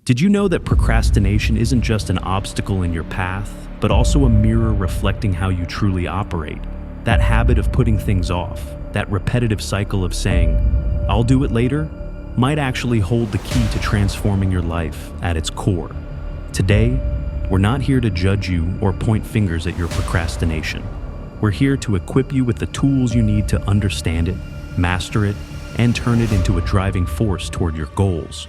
Did you know that procrastination isn't just an obstacle in your path, but also a mirror reflecting how you truly operate? That habit of putting things off, that repetitive cycle of saying, "I'll do it later," might actually hold the key to transforming your life at its core. Today, we're not here to judge you or point fingers at your procrastination. We're here to equip you with the tools you need to understand it, master it, and turn it into a driving force toward your goals.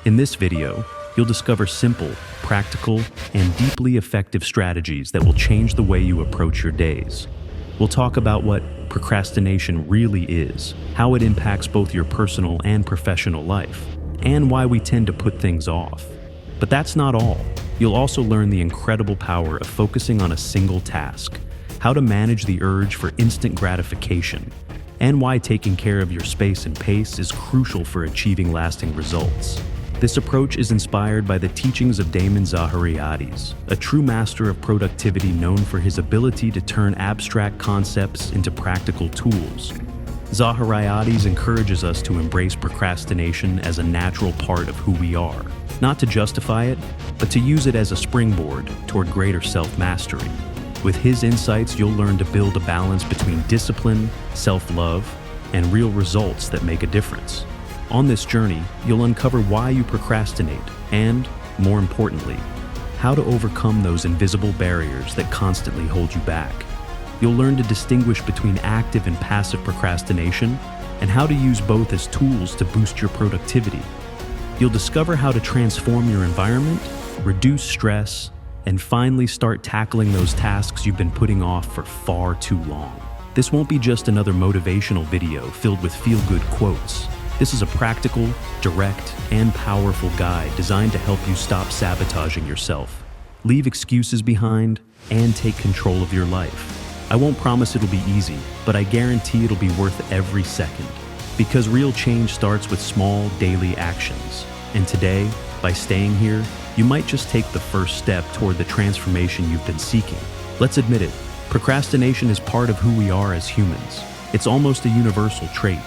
In this video, you'll discover simple, practical, and deeply effective strategies that will change the way you approach your days. We'll talk about what procrastination really is, how it impacts both your personal and professional life, and why we tend to put things off. But that's not all. You'll also learn the incredible power of focusing on a single task, how to manage the urge for instant gratification, and why taking care of your space and pace is crucial for achieving lasting results. This approach is inspired by the teachings of Damon Zahariades, a true master of productivity known for his ability to turn abstract concepts into practical tools. Zahariades encourages us to embrace procrastination as a natural part of who we are, not to justify it, but to use it as a springboard toward greater self-mastery. With his insights, you'll learn to build a balance between discipline, self-love, and real results that make a difference. On this journey, you'll uncover why you procrastinate and, more importantly, how to overcome those invisible barriers that constantly hold you back. You'll learn to distinguish between active and passive procrastination and how to use both as tools to boost your productivity. You'll discover how to transform your environment, reduce stress, and finally start tackling those tasks you've been putting off for far too long. This won't be just another motivational video filled with feel-good quotes. This is a practical, direct, and powerful guide designed to help you stop sabotaging yourself, leave excuses behind, and take control of your life. I won't promise it'll be easy, but I guarantee it'll be worth every second. Because real change starts with small, daily actions. And today, by staying here, you might just take the first step toward the transformation you've been seeking. Let's admit it, procrastination is part of who we are as humans. It's almost a universal trait.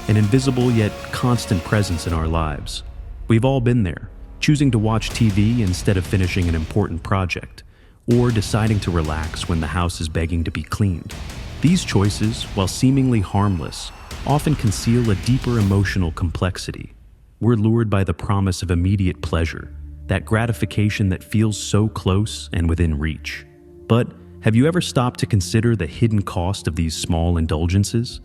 An invisible yet constant presence in our lives. We've all been there, choosing to watch TV instead of finishing an important project, or deciding to relax when the house is begging to be cleaned. These choices, while seemingly harmless, often conceal a deeper emotional complexity. We're lured by the promise of immediate pleasure, that gratification that feels so close and within reach. But have you ever stopped to consider the hidden cost of these small indulgences?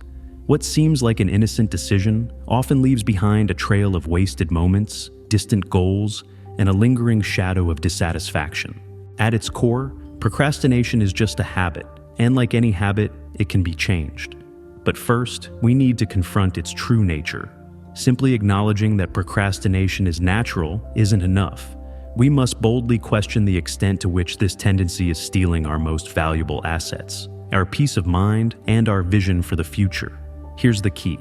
What seems like an innocent decision often leaves behind a trail of wasted moments, distant goals, and a lingering shadow of dissatisfaction. At its core, procrastination is just a habit, and like any habit, it can be changed. But first, we need to confront its true nature. Simply acknowledging that procrastination is natural isn't enough. We must boldly question the extent to which this tendency is stealing our most valuable assets, our peace of mind, and our vision for the future. Here's the key.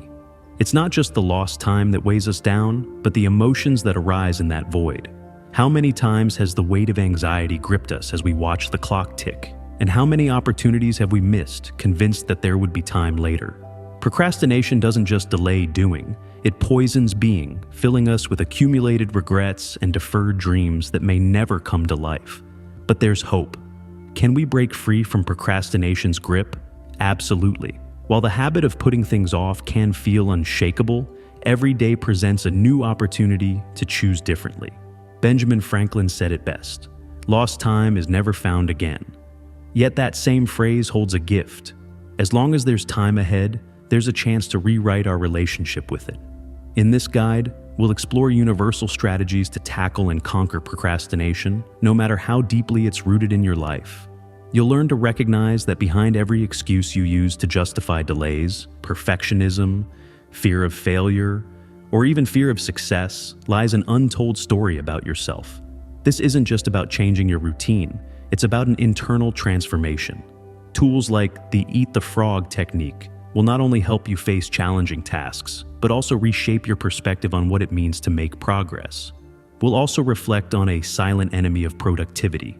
It's not just the lost time that weighs us down, but the emotions that arise in that void. How many times has the weight of anxiety gripped us as we watch the clock tick? And how many opportunities have we missed, convinced that there would be time later? Procrastination doesn't just delay doing, it poisons being, filling us with accumulated regrets and deferred dreams that may never come to life. But there's hope. Can we break free from procrastination's grip? Absolutely. While the habit of putting things off can feel unshakable, every day presents a new opportunity to choose differently. Benjamin Franklin said it best, "Lost time is never found again." Yet that same phrase holds a gift. As long as there's time ahead, there's a chance to rewrite our relationship with it. In this guide, we'll explore universal strategies to tackle and conquer procrastination, no matter how deeply it's rooted in your life. You'll learn to recognize that behind every excuse you use to justify delays, perfectionism, fear of failure, or even fear of success lies an untold story about yourself. This isn't just about changing your routine, it's about an internal transformation. Tools like the Eat the Frog technique will not only help you face challenging tasks, but also reshape your perspective on what it means to make progress. We'll also reflect on a silent enemy of productivity: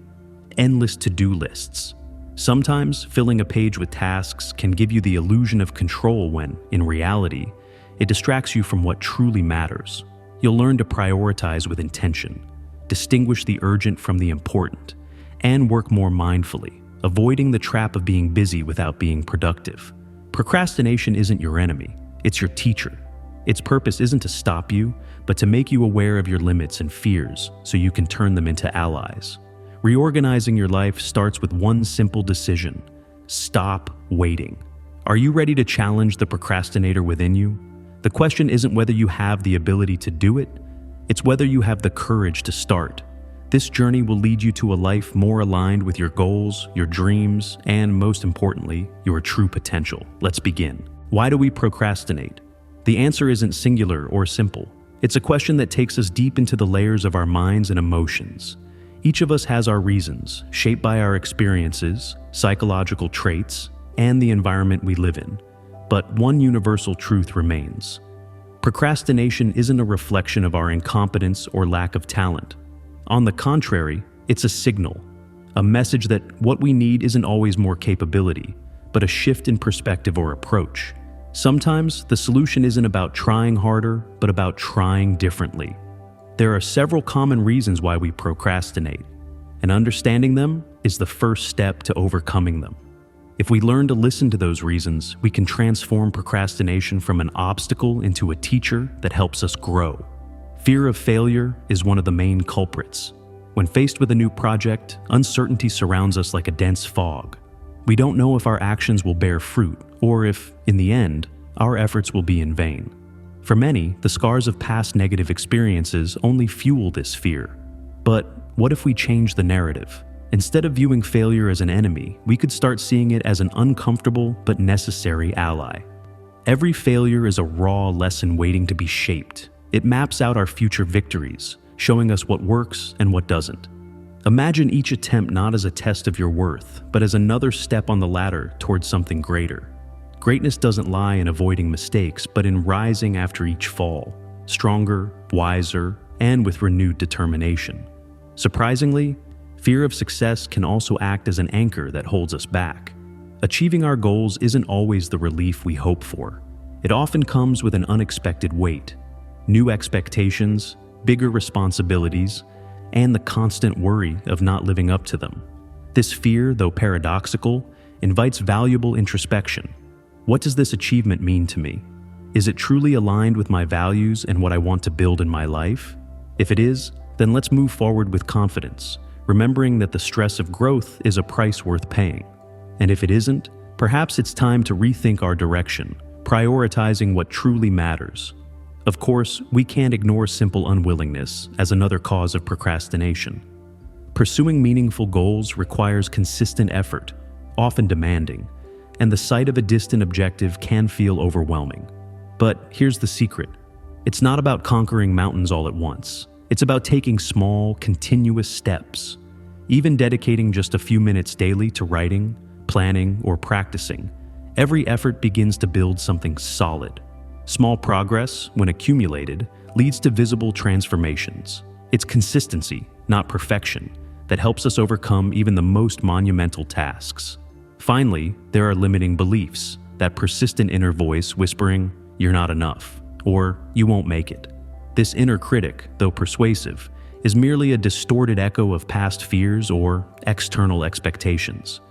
endless to-do lists. Sometimes filling a page with tasks can give you the illusion of control when, in reality, it distracts you from what truly matters. You'll learn to prioritize with intention, distinguish the urgent from the important, and work more mindfully, avoiding the trap of being busy without being productive. Procrastination isn't your enemy, it's your teacher. Its purpose isn't to stop you, but to make you aware of your limits and fears so you can turn them into allies. Reorganizing your life starts with one simple decision: stop waiting. Are you ready to challenge the procrastinator within you? The question isn't whether you have the ability to do it, it's whether you have the courage to start. This journey will lead you to a life more aligned with your goals, your dreams, and most importantly, your true potential. Let's begin. Why do we procrastinate? The answer isn't singular or simple. It's a question that takes us deep into the layers of our minds and emotions. Each of us has our reasons, shaped by our experiences, psychological traits, and the environment we live in. But one universal truth remains. Procrastination isn't a reflection of our incompetence or lack of talent. On the contrary, it's a signal, a message that what we need isn't always more capability, but a shift in perspective or approach. Sometimes the solution isn't about trying harder, but about trying differently. There are several common reasons why we procrastinate, and understanding them is the first step to overcoming them. If we learn to listen to those reasons, we can transform procrastination from an obstacle into a teacher that helps us grow. Fear of failure is one of the main culprits. When faced with a new project, uncertainty surrounds us like a dense fog. We don't know if our actions will bear fruit, or if, in the end, our efforts will be in vain. For many, the scars of past negative experiences only fuel this fear. But what if we change the narrative? Instead of viewing failure as an enemy, we could start seeing it as an uncomfortable but necessary ally. Every failure is a raw lesson waiting to be shaped. It maps out our future victories, showing us what works and what doesn't. Imagine each attempt not as a test of your worth, but as another step on the ladder towards something greater. Greatness doesn't lie in avoiding mistakes, but in rising after each fall, stronger, wiser, and with renewed determination. Surprisingly, fear of success can also act as an anchor that holds us back. Achieving our goals isn't always the relief we hope for. It often comes with an unexpected weight, new expectations, bigger responsibilities, and the constant worry of not living up to them. This fear, though paradoxical, invites valuable introspection. What does this achievement mean to me? Is it truly aligned with my values and what I want to build in my life? If it is, then let's move forward with confidence, remembering that the stress of growth is a price worth paying. And if it isn't, perhaps it's time to rethink our direction, prioritizing what truly matters. Of course, we can't ignore simple unwillingness as another cause of procrastination. Pursuing meaningful goals requires consistent effort, often demanding, and the sight of a distant objective can feel overwhelming. But here's the secret. It's not about conquering mountains all at once. It's about taking small, continuous steps. Even dedicating just a few minutes daily to writing, planning, or practicing, every effort begins to build something solid. Small progress, when accumulated, leads to visible transformations. It's consistency, not perfection, that helps us overcome even the most monumental tasks. Finally, there are limiting beliefs, that persistent inner voice whispering, "You're not enough," or "You won't make it." This inner critic, though persuasive, is merely a distorted echo of past fears or external expectations.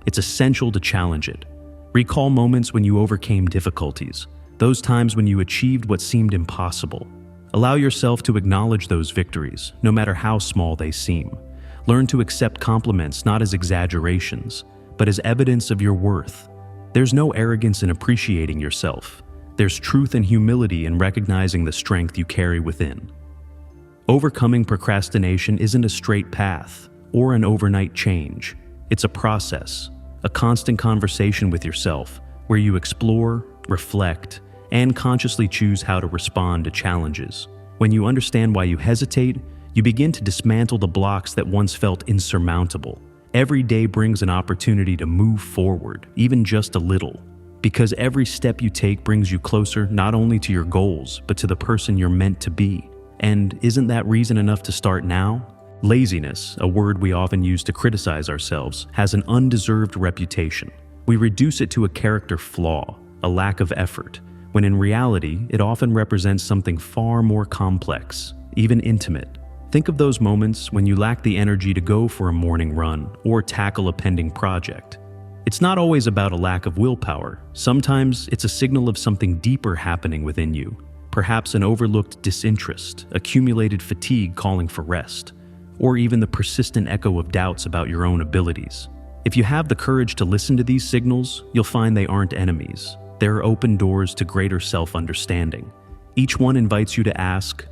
It's essential to challenge it. Recall moments when you overcame difficulties, those times when you achieved what seemed impossible. Allow yourself to acknowledge those victories, no matter how small they seem. Learn to accept compliments not as exaggerations, but as evidence of your worth. There's no arrogance in appreciating yourself. There's truth and humility in recognizing the strength you carry within. Overcoming procrastination isn't a straight path or an overnight change. It's a process, a constant conversation with yourself where you explore, reflect, and consciously choose how to respond to challenges. When you understand why you hesitate, you begin to dismantle the blocks that once felt insurmountable. Every day brings an opportunity to move forward, even just a little, because every step you take brings you closer not only to your goals, but to the person you're meant to be. And isn't that reason enough to start now? Laziness, a word we often use to criticize ourselves, has an undeserved reputation. We reduce it to a character flaw, a lack of effort, when in reality, it often represents something far more complex, even intimate. Think of those moments when you lack the energy to go for a morning run or tackle a pending project. It's not always about a lack of willpower. Sometimes it's a signal of something deeper happening within you. Perhaps an overlooked disinterest, accumulated fatigue calling for rest, or even the persistent echo of doubts about your own abilities. If you have the courage to listen to these signals, you'll find they aren't enemies. They're open doors to greater self-understanding. Each one invites you to ask,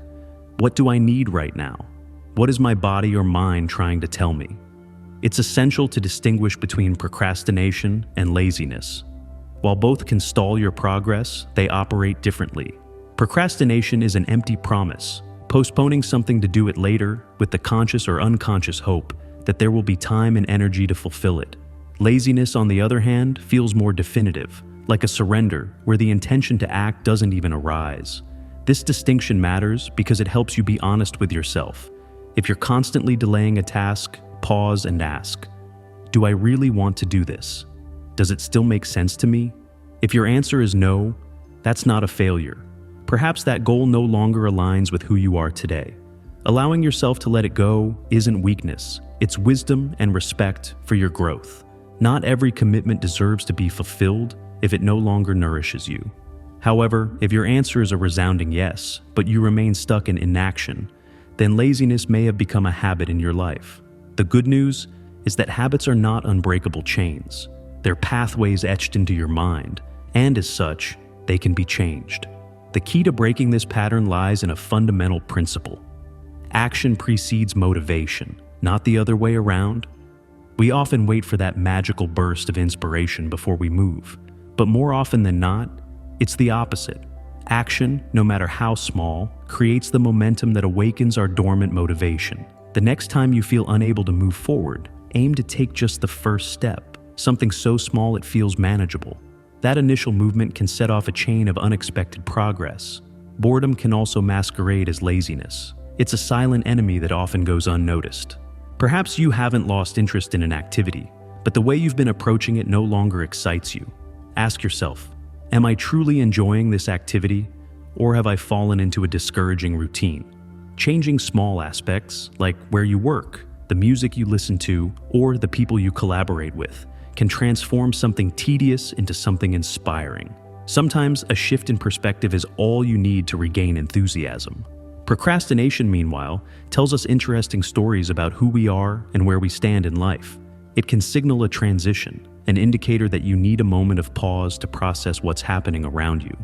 what do I need right now? What is my body or mind trying to tell me? It's essential to distinguish between procrastination and laziness. While both can stall your progress, they operate differently. Procrastination is an empty promise, postponing something to do it later with the conscious or unconscious hope that there will be time and energy to fulfill it. Laziness, on the other hand, feels more definitive, like a surrender where the intention to act doesn't even arise. This distinction matters because it helps you be honest with yourself. If you're constantly delaying a task, pause and ask, do I really want to do this? Does it still make sense to me? If your answer is no, that's not a failure. Perhaps that goal no longer aligns with who you are today. Allowing yourself to let it go isn't weakness, it's wisdom and respect for your growth. Not every commitment deserves to be fulfilled if it no longer nourishes you. However, if your answer is a resounding yes, but you remain stuck in inaction, then laziness may have become a habit in your life. The good news is that habits are not unbreakable chains. They're pathways etched into your mind, and as such, they can be changed. The key to breaking this pattern lies in a fundamental principle. Action precedes motivation, not the other way around. We often wait for that magical burst of inspiration before we move, but more often than not, it's the opposite. Action, no matter how small, creates the momentum that awakens our dormant motivation. The next time you feel unable to move forward, aim to take just the first step, something so small it feels manageable. That initial movement can set off a chain of unexpected progress. Boredom can also masquerade as laziness. It's a silent enemy that often goes unnoticed. Perhaps you haven't lost interest in an activity, but the way you've been approaching it no longer excites you. Ask yourself, am I truly enjoying this activity, or have I fallen into a discouraging routine? Changing small aspects, like where you work, the music you listen to, or the people you collaborate with, can transform something tedious into something inspiring. Sometimes a shift in perspective is all you need to regain enthusiasm. Procrastination, meanwhile, tells us interesting stories about who we are and where we stand in life. It can signal a transition, an indicator that you need a moment of pause to process what's happening around you.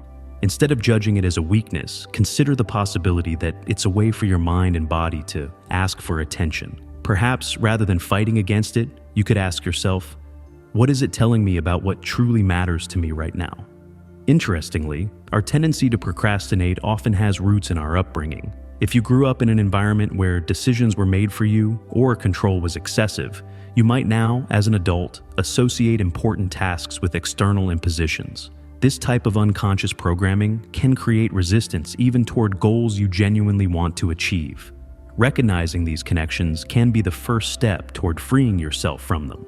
Instead of judging it as a weakness, consider the possibility that it's a way for your mind and body to ask for attention. Perhaps, rather than fighting against it, you could ask yourself, what is it telling me about what truly matters to me right now? Interestingly, our tendency to procrastinate often has roots in our upbringing. If you grew up in an environment where decisions were made for you or control was excessive, you might now, as an adult, associate important tasks with external impositions. This type of unconscious programming can create resistance even toward goals you genuinely want to achieve. Recognizing these connections can be the first step toward freeing yourself from them.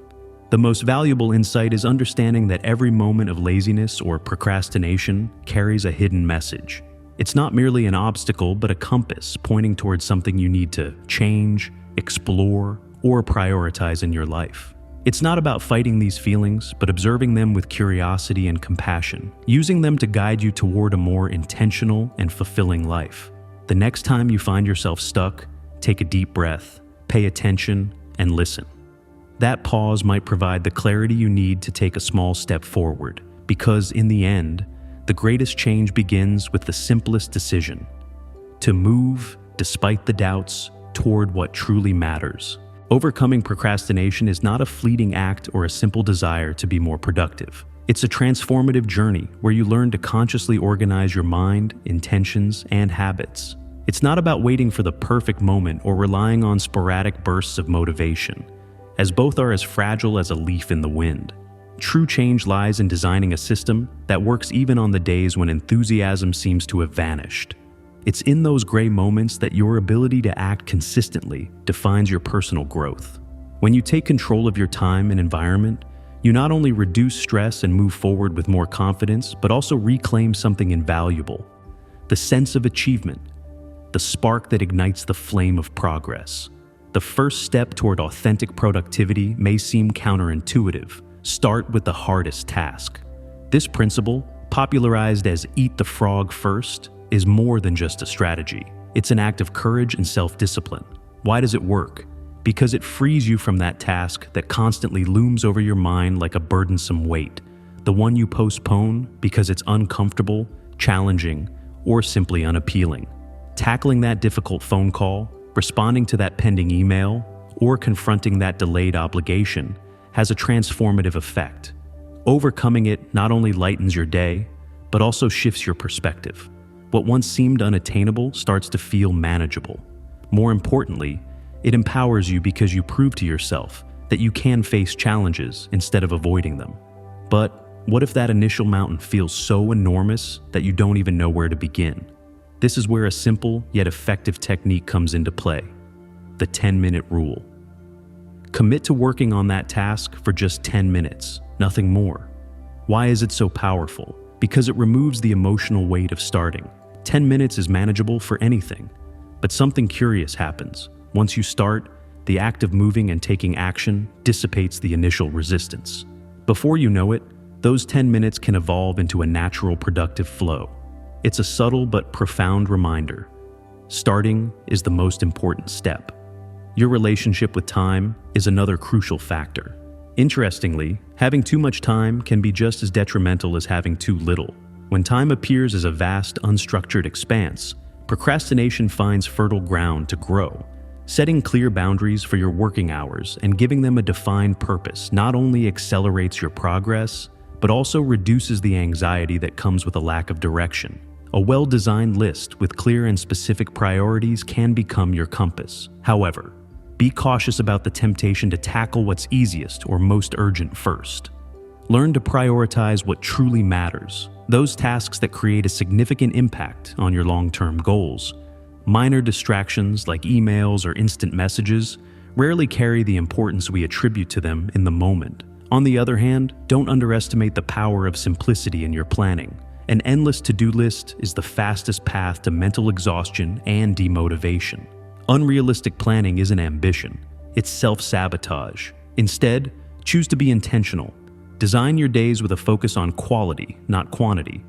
The most valuable insight is understanding that every moment of laziness or procrastination carries a hidden message. It's not merely an obstacle, but a compass pointing towards something you need to change, explore, or prioritize in your life. It's not about fighting these feelings, but observing them with curiosity and compassion, using them to guide you toward a more intentional and fulfilling life. The next time you find yourself stuck, take a deep breath, pay attention, and listen. That pause might provide the clarity you need to take a small step forward, because in the end, the greatest change begins with the simplest decision: to move, despite the doubts, toward what truly matters. Overcoming procrastination is not a fleeting act or a simple desire to be more productive. It's a transformative journey where you learn to consciously organize your mind, intentions, and habits. It's not about waiting for the perfect moment or relying on sporadic bursts of motivation, as both are as fragile as a leaf in the wind. True change lies in designing a system that works even on the days when enthusiasm seems to have vanished. It's in those gray moments that your ability to act consistently defines your personal growth. When you take control of your time and environment, you not only reduce stress and move forward with more confidence, but also reclaim something invaluable: the sense of achievement. the spark that ignites the flame of progress. The first step toward authentic productivity may seem counterintuitive. Start with the hardest task. This principle, popularized as "eat the frog first," is more than just a strategy. It's an act of courage and self-discipline. Why does it work? Because it frees you from that task that constantly looms over your mind like a burdensome weight, the one you postpone because it's uncomfortable, challenging, or simply unappealing. Tackling that difficult phone call, responding to that pending email, or confronting that delayed obligation has a transformative effect. Overcoming it not only lightens your day, but also shifts your perspective. What once seemed unattainable starts to feel manageable. More importantly, it empowers you because you prove to yourself that you can face challenges instead of avoiding them. But what if that initial mountain feels so enormous that you don't even know where to begin? This is where a simple yet effective technique comes into play: the 10-minute rule. Commit to working on that task for just 10 minutes, nothing more. Why is it so powerful? Because it removes the emotional weight of starting. 10 minutes is manageable for anything, but something curious happens. Once you start, the act of moving and taking action dissipates the initial resistance. Before you know it, those 10 minutes can evolve into a natural, productive flow. It's a subtle but profound reminder. Starting is the most important step. Your relationship with time is another crucial factor. Interestingly, having too much time can be just as detrimental as having too little. When time appears as a vast, unstructured expanse, procrastination finds fertile ground to grow. Setting clear boundaries for your working hours and giving them a defined purpose not only accelerates your progress, but also reduces the anxiety that comes with a lack of direction. A well-designed list with clear and specific priorities can become your compass. However, be cautious about the temptation to tackle what's easiest or most urgent first. Learn to prioritize what truly matters, those tasks that create a significant impact on your long-term goals. Minor distractions like emails or instant messages rarely carry the importance we attribute to them in the moment. On the other hand, don't underestimate the power of simplicity in your planning. An endless to-do list is the fastest path to mental exhaustion and demotivation. Unrealistic planning isn't ambition, it's self-sabotage. Instead, choose to be intentional. Design your days with a focus on quality, not quantity.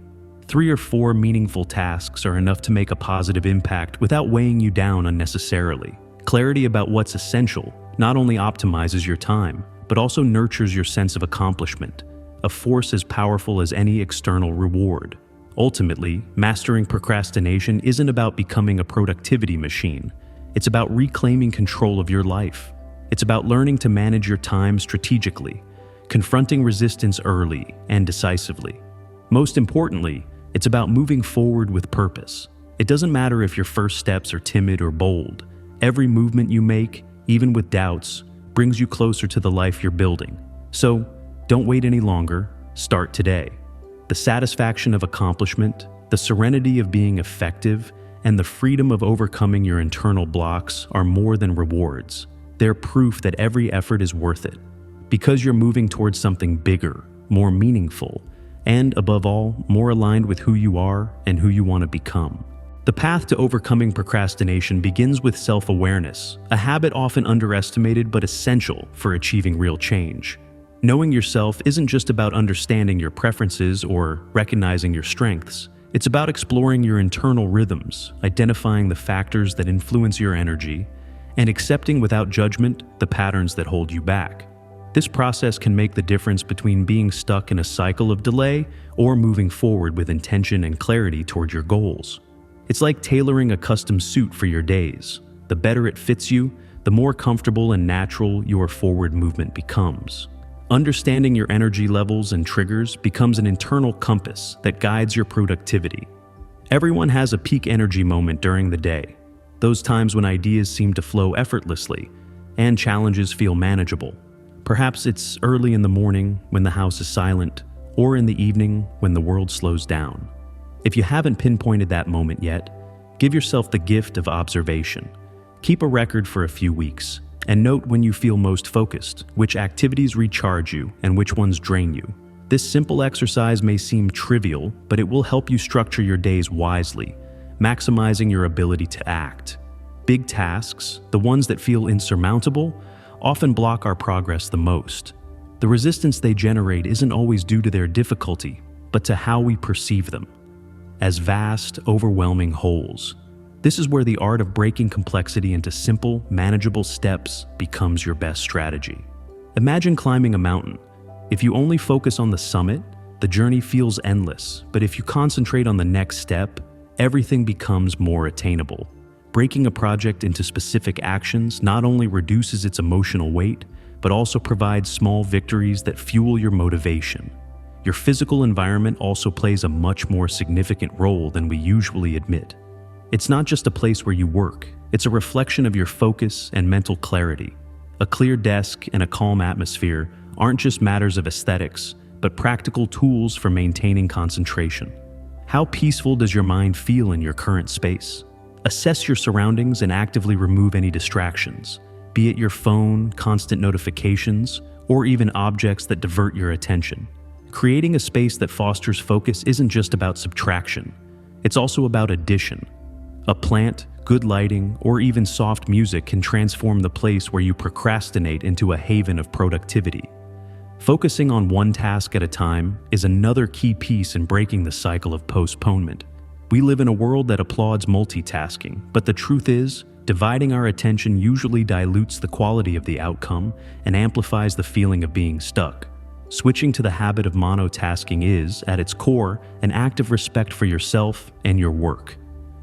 3 or 4 meaningful tasks are enough to make a positive impact without weighing you down unnecessarily. Clarity about what's essential not only optimizes your time, but also nurtures your sense of accomplishment, a force as powerful as any external reward. Ultimately, mastering procrastination isn't about becoming a productivity machine. It's about reclaiming control of your life. It's about learning to manage your time strategically, confronting resistance early and decisively. Most importantly, it's about moving forward with purpose. It doesn't matter if your first steps are timid or bold. Every movement you make, even with doubts, brings you closer to the life you're building. So, don't wait any longer. Start today. The satisfaction of accomplishment, the serenity of being effective, and the freedom of overcoming your internal blocks are more than rewards. They're proof that every effort is worth it, because you're moving towards something bigger, more meaningful, and above all, more aligned with who you are and who you want to become. The path to overcoming procrastination begins with self-awareness, a habit often underestimated but essential for achieving real change. Knowing yourself isn't just about understanding your preferences or recognizing your strengths. It's about exploring your internal rhythms, identifying the factors that influence your energy, and accepting without judgment the patterns that hold you back. This process can make the difference between being stuck in a cycle of delay or moving forward with intention and clarity toward your goals. It's like tailoring a custom suit for your days. The better it fits you, the more comfortable and natural your forward movement becomes. Understanding your energy levels and triggers becomes an internal compass that guides your productivity. Everyone has a peak energy moment during the day, those times when ideas seem to flow effortlessly and challenges feel manageable. Perhaps it's early in the morning when the house is silent, or in the evening when the world slows down. If you haven't pinpointed that moment yet, give yourself the gift of observation. Keep a record for a few weeks, and note when you feel most focused, which activities recharge you and which ones drain you. This simple exercise may seem trivial, but it will help you structure your days wisely, maximizing your ability to act. Big tasks, the ones that feel insurmountable, often block our progress the most. The resistance they generate isn't always due to their difficulty, but to how we perceive them, as vast, overwhelming wholes. This is where the art of breaking complexity into simple, manageable steps becomes your best strategy. Imagine climbing a mountain. If you only focus on the summit, the journey feels endless, but if you concentrate on the next step, everything becomes more attainable. Breaking a project into specific actions not only reduces its emotional weight, but also provides small victories that fuel your motivation. Your physical environment also plays a much more significant role than we usually admit. It's not just a place where you work, it's a reflection of your focus and mental clarity. A clear desk and a calm atmosphere aren't just matters of aesthetics, but practical tools for maintaining concentration. How peaceful does your mind feel in your current space? Assess your surroundings and actively remove any distractions, be it your phone, constant notifications, or even objects that divert your attention. Creating a space that fosters focus isn't just about subtraction, it's also about addition. A plant, good lighting, or even soft music can transform the place where you procrastinate into a haven of productivity. Focusing on one task at a time is another key piece in breaking the cycle of postponement. We live in a world that applauds multitasking, but the truth is, dividing our attention usually dilutes the quality of the outcome and amplifies the feeling of being stuck. Switching to the habit of monotasking is, at its core, an act of respect for yourself and your work.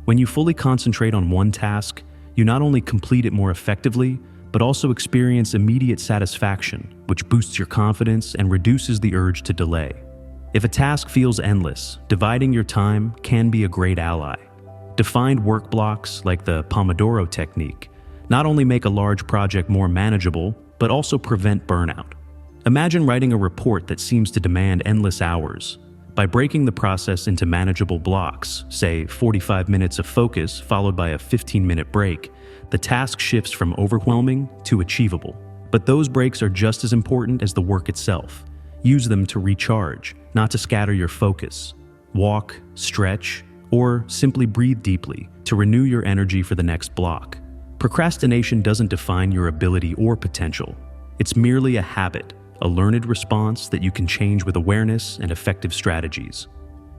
When you fully concentrate on one task, you not only complete it more effectively, but also experience immediate satisfaction, which boosts your confidence and reduces the urge to delay. If a task feels endless, dividing your time can be a great ally. Defined work blocks, like the Pomodoro technique, not only make a large project more manageable, but also prevent burnout. Imagine writing a report that seems to demand endless hours. By breaking the process into manageable blocks, say 45 minutes of focus followed by a 15-minute break, the task shifts from overwhelming to achievable. But those breaks are just as important as the work itself. Use them to recharge, not to scatter your focus. Walk, stretch, or simply breathe deeply to renew your energy for the next block. Procrastination doesn't define your ability or potential. It's merely a habit, a learned response that you can change with awareness and effective strategies.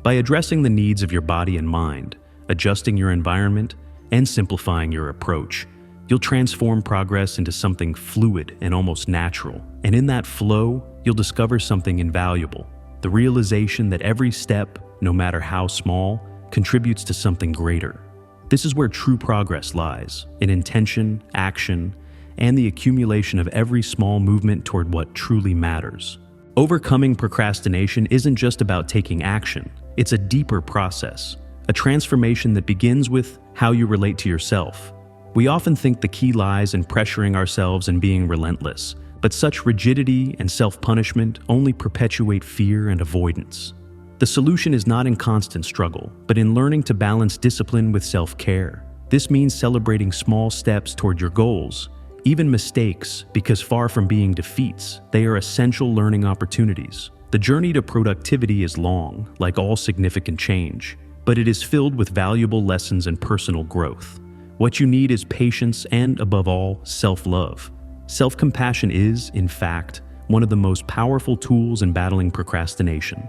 By addressing the needs of your body and mind, adjusting your environment, and simplifying your approach, you'll transform progress into something fluid and almost natural. And in that flow, you'll discover something invaluable: the realization that every step, no matter how small, contributes to something greater. This is where true progress lies, in intention, action, and the accumulation of every small movement toward what truly matters. Overcoming procrastination isn't just about taking action, it's a deeper process, a transformation that begins with how you relate to yourself. We often think the key lies in pressuring ourselves and being relentless, but such rigidity and self-punishment only perpetuate fear and avoidance. The solution is not in constant struggle, but in learning to balance discipline with self-care. This means celebrating small steps toward your goals, even mistakes, because far from being defeats, they are essential learning opportunities. The journey to productivity is long, like all significant change, but it is filled with valuable lessons and personal growth. What you need is patience and, above all, self-love. Self-compassion is, in fact, one of the most powerful tools in battling procrastination.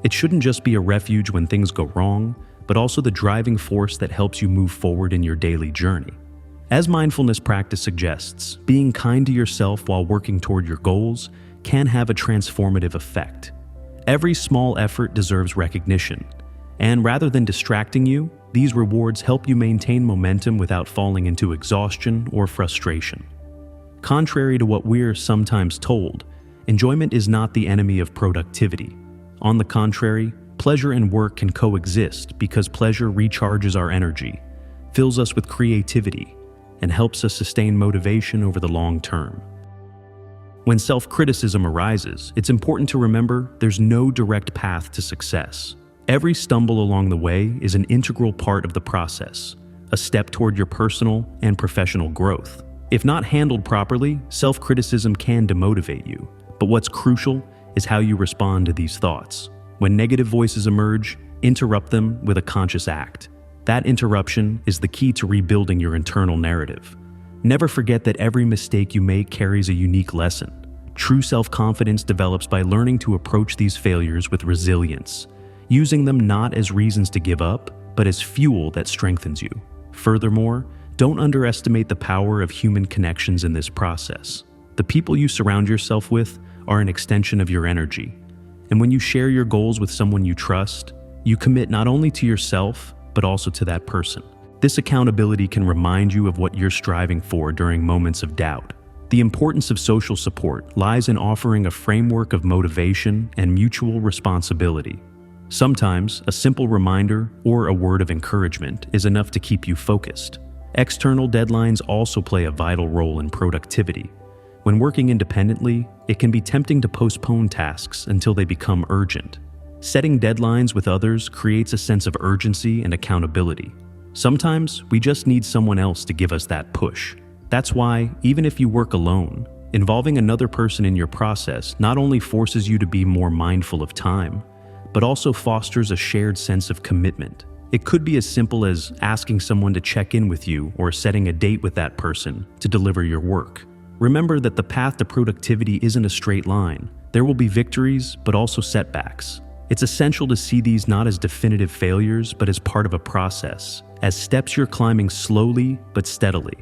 It shouldn't just be a refuge when things go wrong, but also the driving force that helps you move forward in your daily journey. As mindfulness practice suggests, being kind to yourself while working toward your goals can have a transformative effect. Every small effort deserves recognition, and rather than distracting you, these rewards help you maintain momentum without falling into exhaustion or frustration. Contrary to what we're sometimes told, enjoyment is not the enemy of productivity. On the contrary, pleasure and work can coexist because pleasure recharges our energy, fills us with creativity, and helps us sustain motivation over the long term. When self-criticism arises, it's important to remember there's no direct path to success. Every stumble along the way is an integral part of the process, a step toward your personal and professional growth. If not handled properly, self-criticism can demotivate you. But what's crucial is how you respond to these thoughts. When negative voices emerge, interrupt them with a conscious act. That interruption is the key to rebuilding your internal narrative. Never forget that every mistake you make carries a unique lesson. True self-confidence develops by learning to approach these failures with resilience, using them not as reasons to give up, but as fuel that strengthens you. Furthermore, don't underestimate the power of human connections in this process. The people you surround yourself with are an extension of your energy. And when you share your goals with someone you trust, you commit not only to yourself, but also to that person. This accountability can remind you of what you're striving for during moments of doubt. The importance of social support lies in offering a framework of motivation and mutual responsibility. Sometimes, a simple reminder or a word of encouragement is enough to keep you focused. External deadlines also play a vital role in productivity. When working independently, it can be tempting to postpone tasks until they become urgent. Setting deadlines with others creates a sense of urgency and accountability. Sometimes, we just need someone else to give us that push. That's why, even if you work alone, involving another person in your process not only forces you to be more mindful of time, but also fosters a shared sense of commitment. It could be as simple as asking someone to check in with you or setting a date with that person to deliver your work. Remember that the path to productivity isn't a straight line. There will be victories, but also setbacks. It's essential to see these not as definitive failures, but as part of a process, as steps you're climbing slowly but steadily.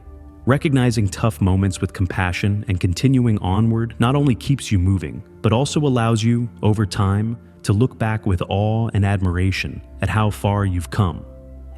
Recognizing tough moments with compassion and continuing onward not only keeps you moving, but also allows you, over time, to look back with awe and admiration at how far you've come.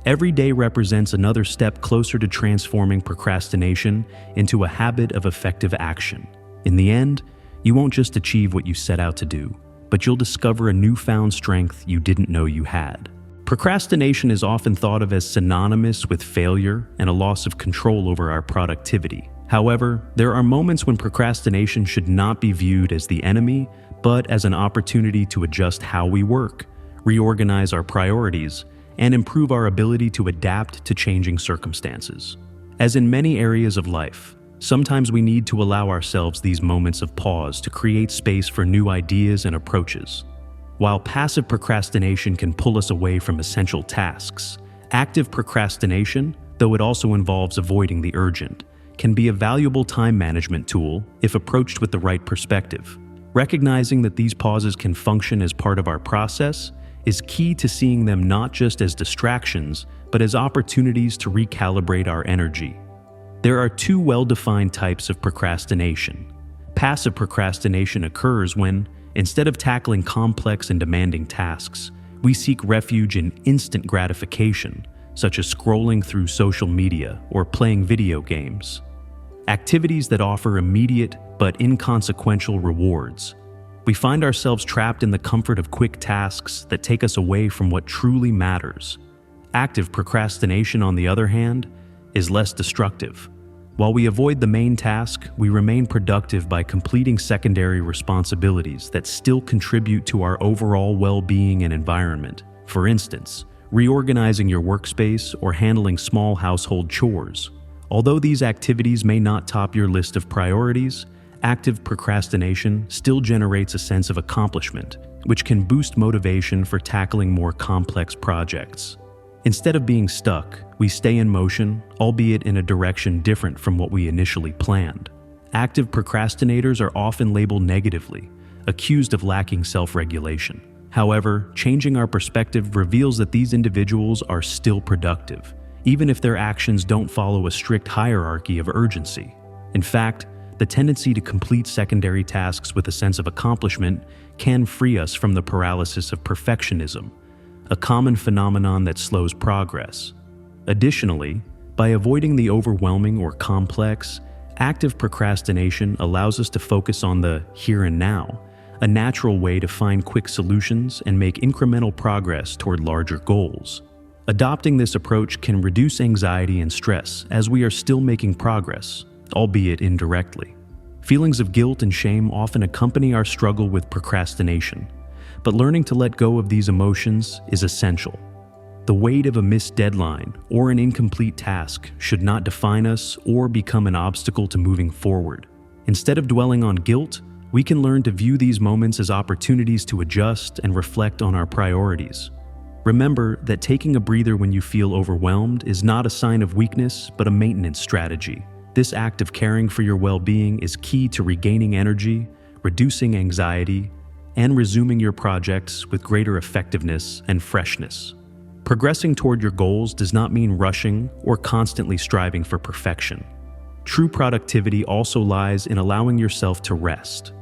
Every day represents another step closer to transforming procrastination into a habit of effective action. In the end, you won't just achieve what you set out to do, but you'll discover a newfound strength you didn't know you had. Procrastination is often thought of as synonymous with failure and a loss of control over our productivity. However, there are moments when procrastination should not be viewed as the enemy, but as an opportunity to adjust how we work, reorganize our priorities, and improve our ability to adapt to changing circumstances. As in many areas of life, sometimes we need to allow ourselves these moments of pause to create space for new ideas and approaches. While passive procrastination can pull us away from essential tasks, active procrastination, though it also involves avoiding the urgent, can be a valuable time management tool if approached with the right perspective. Recognizing that these pauses can function as part of our process is key to seeing them not just as distractions, but as opportunities to recalibrate our energy. There are two well-defined types of procrastination. Passive procrastination occurs when, instead of tackling complex and demanding tasks, we seek refuge in instant gratification, such as scrolling through social media or playing video games. Activities that offer immediate but inconsequential rewards. We find ourselves trapped in the comfort of quick tasks that take us away from what truly matters. Active procrastination, on the other hand, is less destructive. While we avoid the main task, we remain productive by completing secondary responsibilities that still contribute to our overall well-being and environment. For instance, reorganizing your workspace or handling small household chores. Although these activities may not top your list of priorities, active procrastination still generates a sense of accomplishment, which can boost motivation for tackling more complex projects. Instead of being stuck, we stay in motion, albeit in a direction different from what we initially planned. Active procrastinators are often labeled negatively, accused of lacking self-regulation. However, changing our perspective reveals that these individuals are still productive, even if their actions don't follow a strict hierarchy of urgency. In fact, the tendency to complete secondary tasks with a sense of accomplishment can free us from the paralysis of perfectionism, a common phenomenon that slows progress. Additionally, by avoiding the overwhelming or complex, active procrastination allows us to focus on the here and now, a natural way to find quick solutions and make incremental progress toward larger goals. Adopting this approach can reduce anxiety and stress as we are still making progress, albeit indirectly. Feelings of guilt and shame often accompany our struggle with procrastination, but learning to let go of these emotions is essential. The weight of a missed deadline or an incomplete task should not define us or become an obstacle to moving forward. Instead of dwelling on guilt, we can learn to view these moments as opportunities to adjust and reflect on our priorities. Remember that taking a breather when you feel overwhelmed is not a sign of weakness, but a maintenance strategy. This act of caring for your well-being is key to regaining energy, reducing anxiety, and resuming your projects with greater effectiveness and freshness. Progressing toward your goals does not mean rushing or constantly striving for perfection. True productivity also lies in allowing yourself to rest.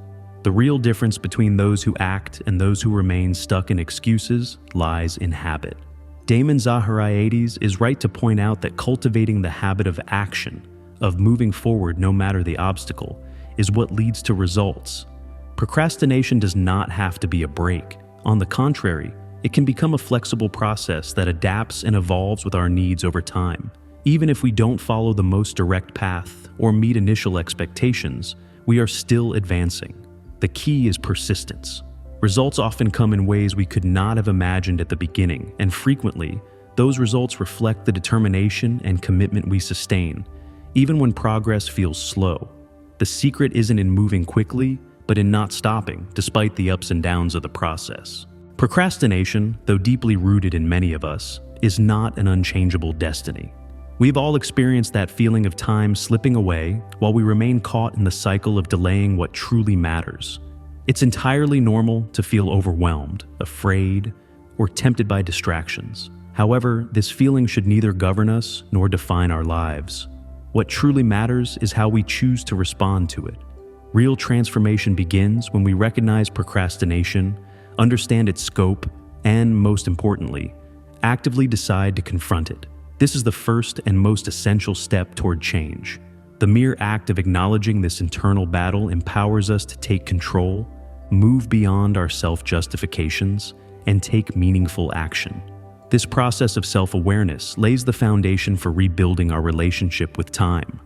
The real difference between those who act and those who remain stuck in excuses lies in habit. Damon Zahariades is right to point out that cultivating the habit of action, of moving forward no matter the obstacle, is what leads to results. Procrastination does not have to be a break. On the contrary, it can become a flexible process that adapts and evolves with our needs over time. Even if we don't follow the most direct path or meet initial expectations, we are still advancing. The key is persistence. Results often come in ways we could not have imagined at the beginning, and frequently, those results reflect the determination and commitment we sustain, even when progress feels slow. The secret isn't in moving quickly, but in not stopping, despite the ups and downs of the process. Procrastination, though deeply rooted in many of us, is not an unchangeable destiny. We've all experienced that feeling of time slipping away while we remain caught in the cycle of delaying what truly matters. It's entirely normal to feel overwhelmed, afraid, or tempted by distractions. However, this feeling should neither govern us nor define our lives. What truly matters is how we choose to respond to it. Real transformation begins when we recognize procrastination, understand its scope, and, most importantly, actively decide to confront it. This is the first and most essential step toward change. The mere act of acknowledging this internal battle empowers us to take control, move beyond our self-justifications, and take meaningful action. This process of self-awareness lays the foundation for rebuilding our relationship with time.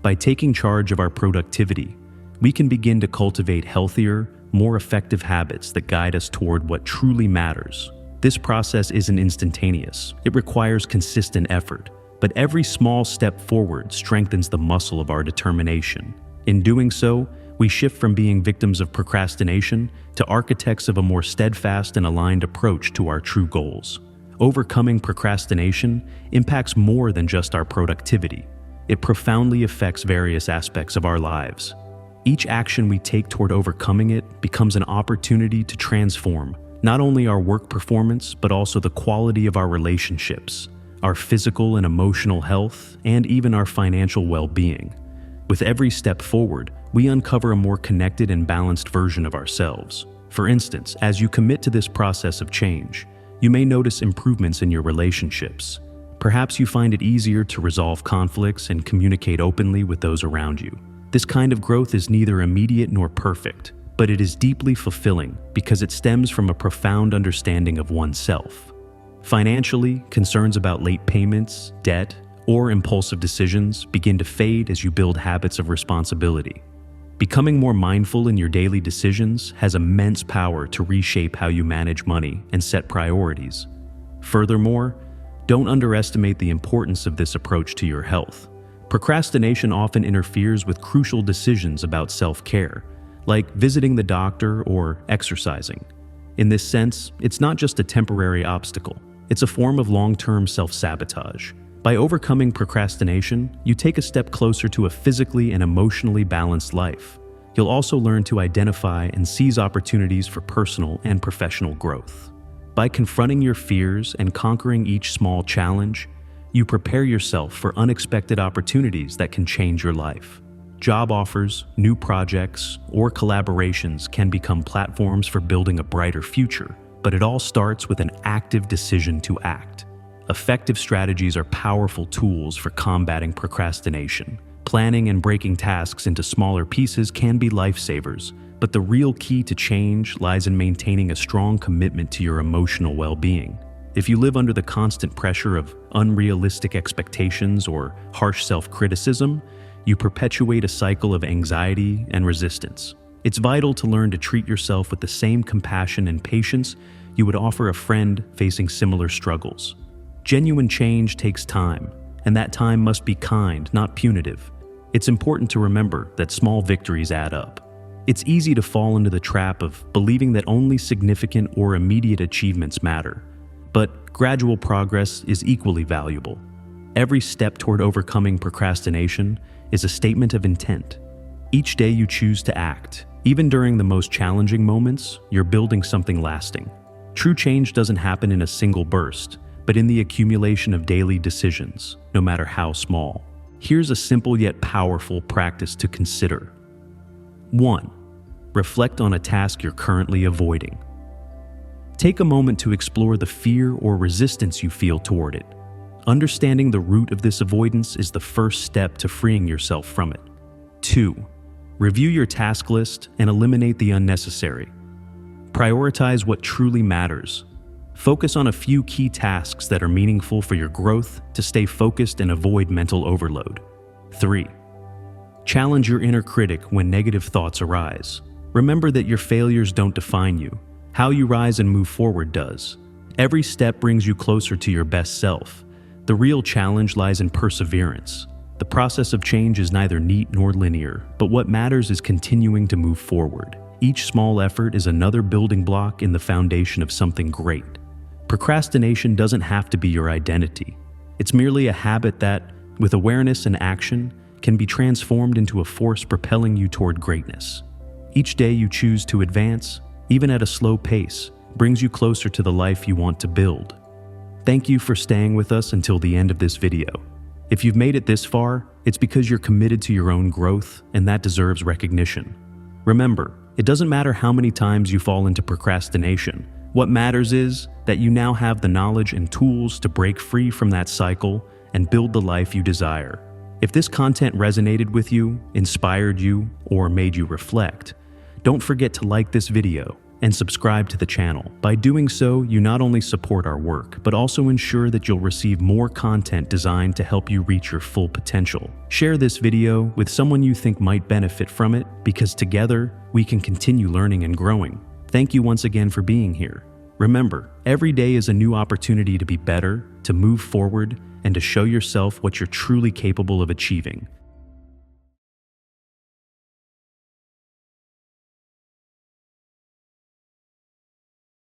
By taking charge of our productivity, we can begin to cultivate healthier, more effective habits that guide us toward what truly matters. This process isn't instantaneous. It requires consistent effort, but every small step forward strengthens the muscle of our determination. In doing so, we shift from being victims of procrastination to architects of a more steadfast and aligned approach to our true goals. Overcoming procrastination impacts more than just our productivity. It profoundly affects various aspects of our lives. Each action we take toward overcoming it becomes an opportunity to transform not only our work performance, but also the quality of our relationships, our physical and emotional health, and even our financial well-being. With every step forward, we uncover a more connected and balanced version of ourselves. For instance, as you commit to this process of change, you may notice improvements in your relationships. Perhaps you find it easier to resolve conflicts and communicate openly with those around you. This kind of growth is neither immediate nor perfect, but it is deeply fulfilling because it stems from a profound understanding of oneself. Financially, concerns about late payments, debt, or impulsive decisions begin to fade as you build habits of responsibility. Becoming more mindful in your daily decisions has immense power to reshape how you manage money and set priorities. Furthermore, don't underestimate the importance of this approach to your health. Procrastination often interferes with crucial decisions about self-care, like visiting the doctor or exercising. In this sense, it's not just a temporary obstacle. It's a form of long-term self-sabotage. By overcoming procrastination, you take a step closer to a physically and emotionally balanced life. You'll also learn to identify and seize opportunities for personal and professional growth. By confronting your fears and conquering each small challenge, you prepare yourself for unexpected opportunities that can change your life. Job offers, new projects, or collaborations can become platforms for building a brighter future, but it all starts with an active decision to act. Effective strategies are powerful tools for combating procrastination. Planning and breaking tasks into smaller pieces can be lifesavers, but the real key to change lies in maintaining a strong commitment to your emotional well-being. If you live under the constant pressure of unrealistic expectations or harsh self-criticism, you perpetuate a cycle of anxiety and resistance. It's vital to learn to treat yourself with the same compassion and patience you would offer a friend facing similar struggles. Genuine change takes time, and that time must be kind, not punitive. It's important to remember that small victories add up. It's easy to fall into the trap of believing that only significant or immediate achievements matter. but gradual progress is equally valuable. Every step toward overcoming procrastination is a statement of intent. Each day you choose to act, even during the most challenging moments, you're building something lasting. True change doesn't happen in a single burst, but in the accumulation of daily decisions, no matter how small. Here's a simple yet powerful practice to consider. 1. Reflect on a task you're currently avoiding. Take a moment to explore the fear or resistance you feel toward it. Understanding the root of this avoidance is the first step to freeing yourself from it. 2. Review your task list and eliminate the unnecessary. Prioritize what truly matters. Focus on a few key tasks that are meaningful for your growth to stay focused and avoid mental overload. 3. Challenge your inner critic when negative thoughts arise. Remember that your failures don't define you. How you rise and move forward does. Every step brings you closer to your best self. The real challenge lies in perseverance. The process of change is neither neat nor linear, but what matters is continuing to move forward. Each small effort is another building block in the foundation of something great. Procrastination doesn't have to be your identity. It's merely a habit that, with awareness and action, can be transformed into a force propelling you toward greatness. Each day you choose to advance, even at a slow pace, brings you closer to the life you want to build. Thank you for staying with us until the end of this video. If you've made it this far, it's because you're committed to your own growth, and that deserves recognition. Remember, it doesn't matter how many times you fall into procrastination. What matters is that you now have the knowledge and tools to break free from that cycle and build the life you desire. If this content resonated with you, inspired you, or made you reflect, don't forget to like this video and subscribe to the channel. By doing so, you not only support our work, but also ensure that you'll receive more content designed to help you reach your full potential. Share this video with someone you think might benefit from it, because together, we can continue learning and growing. Thank you once again for being here. Remember, every day is a new opportunity to be better, to move forward, and to show yourself what you're truly capable of achieving.